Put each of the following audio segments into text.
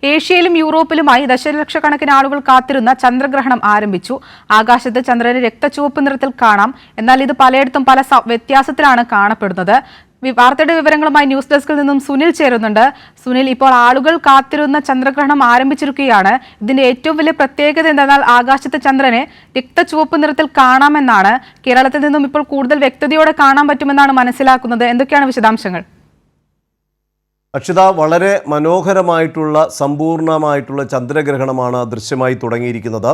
ഏഷ്യയിലും യൂറോപ്പിലുമായി ദശലക്ഷക്കണക്കിന് ആളുകൾ കാത്തിരുന്ന ചന്ദ്രഗ്രഹണം ആരംഭിച്ചു. ആകാശത്ത് ചന്ദ്രനെ രക്തചുവപ്പ് നിറത്തിൽ കാണാം. എന്നാൽ ഇത് പലയിടത്തും പല വ്യത്യാസത്തിലാണ് കാണപ്പെടുന്നത്. വാർത്തയുടെ വിവരങ്ങളുമായി ന്യൂസ് ഡെസ്കിൽ നിന്നും സുനിൽ ചേരുന്നുണ്ട്. സുനിൽ, ഇപ്പോൾ ആളുകൾ കാത്തിരുന്ന ചന്ദ്രഗ്രഹണം ആരംഭിച്ചിരിക്കുകയാണ്. ഇതിന്റെ ഏറ്റവും വലിയ പ്രത്യേകത എന്തെന്നാൽ ആകാശത്ത് ചന്ദ്രനെ രക്തചുവപ്പ് നിറത്തിൽ കാണാമെന്നാണ്. കേരളത്തിൽ നിന്നും ഇപ്പോൾ കൂടുതൽ വ്യക്തതയോടെ കാണാൻ പറ്റുമെന്നാണ് മനസ്സിലാക്കുന്നത്. എന്തൊക്കെയാണ് വിശദാംശങ്ങൾ? അക്ഷിത, വളരെ മനോഹരമായിട്ടുള്ള സമ്പൂർണ്ണമായിട്ടുള്ള ചന്ദ്രഗ്രഹണമാണ് ദൃശ്യമായി തുടങ്ങിയിരിക്കുന്നത്.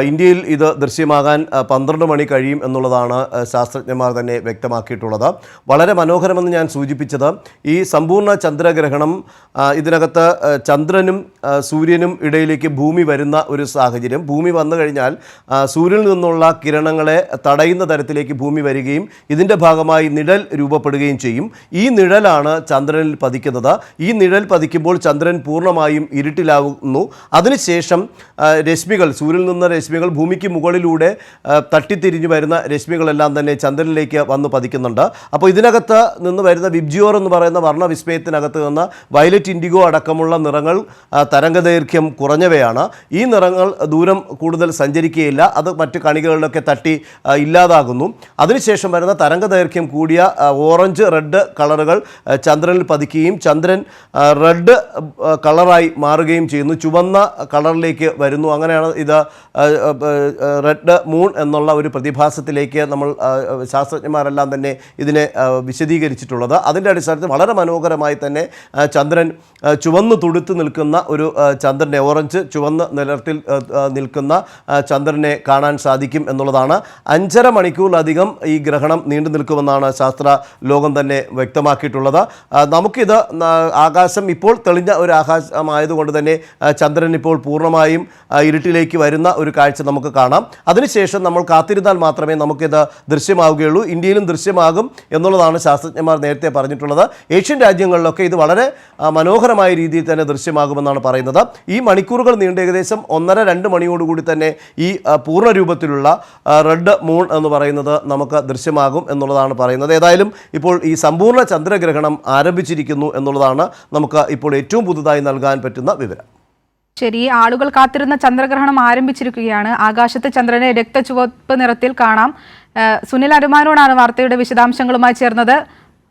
ഇന്ത്യയിൽ ഇത് ദൃശ്യമാകാൻ 12 മണി കഴിയും എന്നുള്ളതാണ് ശാസ്ത്രജ്ഞന്മാർ തന്നെ വ്യക്തമാക്കിയിട്ടുള്ളത്. വളരെ മനോഹരമെന്ന് ഞാൻ സൂചിപ്പിച്ചത് ഈ സമ്പൂർണ്ണ ചന്ദ്രഗ്രഹണം ഇതിനകത്ത് ചന്ദ്രനും സൂര്യനും ഇടയിലേക്ക് ഭൂമി വരുന്ന ഒരു സാഹചര്യം. ഭൂമി വന്നു കഴിഞ്ഞാൽ സൂര്യനിൽ നിന്നുള്ള കിരണങ്ങളെ തടയുന്ന തരത്തിലേക്ക് ഭൂമി വരികയും ഇതിൻ്റെ ഭാഗമായി നിഴൽ രൂപപ്പെടുകയും ചെയ്യും. ഈ നിഴലാണ് ചന്ദ്രനിൽ പതിക്കുന്നത്. ഈ നിഴൽ പതിക്കുമ്പോൾ ചന്ദ്രൻ പൂർണ്ണമായും ഇരുട്ടിലാവുന്നു. അതിനുശേഷം രശ്മികൾ, സൂര്യനിൽ നിന്ന് രശ്മികൾ ഭൂമിക്ക് മുകളിലൂടെ തട്ടിത്തിരിഞ്ഞു വരുന്ന രശ്മികളെല്ലാം തന്നെ ചന്ദ്രനിലേക്ക് വന്ന് പതിക്കുന്നുണ്ട്. അപ്പോൾ ഇതിനകത്ത് നിന്ന് വരുന്ന വിബ്ജിയോർ എന്ന് പറയുന്ന വർണ്ണവിസ്മയത്തിനകത്ത് നിന്ന് വയലറ്റ്, ഇൻഡിഗോ അടക്കമുള്ള നിറങ്ങൾ തരംഗദൈർഘ്യം കുറഞ്ഞവയാണ്. ഈ നിറങ്ങൾ ദൂരം കൂടുതൽ സഞ്ചരിക്കുകയില്ല. അത് മറ്റ് കണികകളിലൊക്കെ തട്ടി ഇല്ലാതാകുന്നു. അതിനുശേഷം വരുന്ന തരംഗദൈർഘ്യം കൂടിയ ഓറഞ്ച്, റെഡ് കളറുകൾ ചന്ദ്രനിൽ പതിക്കുകയും ചന്ദ്രൻ റെഡ് കളറായി മാറുകയും ചെയ്യുന്നു. ചുവന്ന കളറിലേക്ക് വരുന്നു. അങ്ങനെയാണ് ഇത് റെഡ് മൂൺ എന്നുള്ള ഒരു പ്രതിഭാസത്തിലേക്ക് നമ്മൾ ശാസ്ത്രജ്ഞന്മാരെല്ലാം തന്നെ ഇതിനെ വിശദീകരിച്ചിട്ടുള്ളത്. അതിൻ്റെ അടിസ്ഥാനത്തിൽ വളരെ മനോഹരമായി തന്നെ ചന്ദ്രൻ ചുവന്ന് തുടുത്ത് നിൽക്കുന്ന ഒരു ചന്ദ്രനെ, ഓറഞ്ച് ചുവന്ന നിലത്തിൽ നിൽക്കുന്ന ചന്ദ്രനെ കാണാൻ സാധിക്കും എന്നുള്ളതാണ്. 5.5 മണിക്കൂറിലധികം ഈ ഗ്രഹണം നീണ്ടു നിൽക്കുമെന്നാണ് ശാസ്ത്ര ലോകം തന്നെ വ്യക്തമാക്കിയിട്ടുള്ളത്. നമുക്കിത് ആകാശം ഇപ്പോൾ തെളിഞ്ഞ ഒരു ആകാശമായതുകൊണ്ട് തന്നെ ചന്ദ്രൻ ഇപ്പോൾ പൂർണ്ണമായും ഇരുട്ടിലേക്ക് വരുന്ന ഒരു കാഴ്ച നമുക്ക് കാണാം. അതിനുശേഷം നമ്മൾ കാത്തിരുന്നാൽ മാത്രമേ നമുക്കിത് ദൃശ്യമാവുകയുള്ളൂ. ഇന്ത്യയിലും ദൃശ്യമാകും എന്നുള്ളതാണ് ശാസ്ത്രജ്ഞന്മാർ നേരത്തെ പറഞ്ഞിട്ടുള്ളത്. ഏഷ്യൻ രാജ്യങ്ങളിലൊക്കെ ഇത് വളരെ മനോഹരമായ രീതിയിൽ തന്നെ ദൃശ്യമാകുമെന്നാണ് പറയുന്നത്. ഈ മണിക്കൂറുകൾ നീണ്ട ഏകദേശം 1.5-2 മണിയോടുകൂടി തന്നെ ഈ പൂർണ്ണ രൂപത്തിലുള്ള റെഡ് മൂൺ എന്ന് പറയുന്നത് നമുക്ക് ദൃശ്യമാകും എന്നുള്ളതാണ് പറയുന്നത്. ഏതായാലും ഇപ്പോൾ ഈ സമ്പൂർണ്ണ ചന്ദ്രഗ്രഹണം ആരംഭിച്ചിരിക്കുന്നു എന്നുള്ളതാണ് നമുക്ക് ഇപ്പോൾ ഏറ്റവും പുതുതായി നൽകാൻ പറ്റുന്ന വിവരം. ശരി, ആളുകൾ കാത്തിരുന്ന ചന്ദ്രഗ്രഹണം ആരംഭിച്ചിരിക്കുകയാണ്. ആകാശത്ത് ചന്ദ്രനെ രക്തചുവപ്പ് നിറത്തിൽ കാണാം. സുനിൽ അരുമാനോടാണ് വാർത്തയുടെ വിശദാംശങ്ങളുമായി ചേർന്നത്.